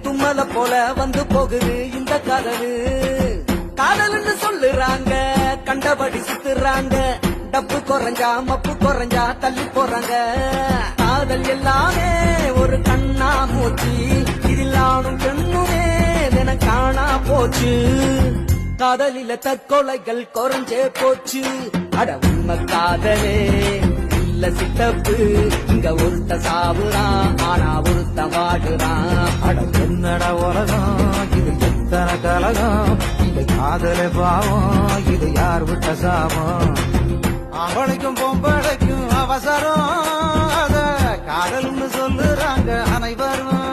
தும்மல போல வந்து போகுது இந்த காதலு. காதல்னு சொல்லுறாங்க, கண்டபடி சுத்துறாங்க. டப்பு குறைஞ்சா மப்பு குறைஞ்சா தள்ளி போறாங்க. காதல் எல்லாமே ஒரு கண்ணா மூச்சு, இதில் ஆணும் பெண்ணுமே என காணா போச்சு. காதலில தற்கொலைகள் குறைஞ்சே போச்சு. அட உண்மை காதலே இல்ல சித்தப்பு, இங்க ஒருத்த சாவுறான் ஆனா ஒருத்த வாடுறான். அட என்னட உலகம் இது எத்தனை கலகம், இந்த காதலே பாவம் இது யார் விட்ட சாபம். அவளைக்கும் பொம்பளைக்கும் அவசரம், அத காதல்னு சொல்லுறாங்க அனைவரும்.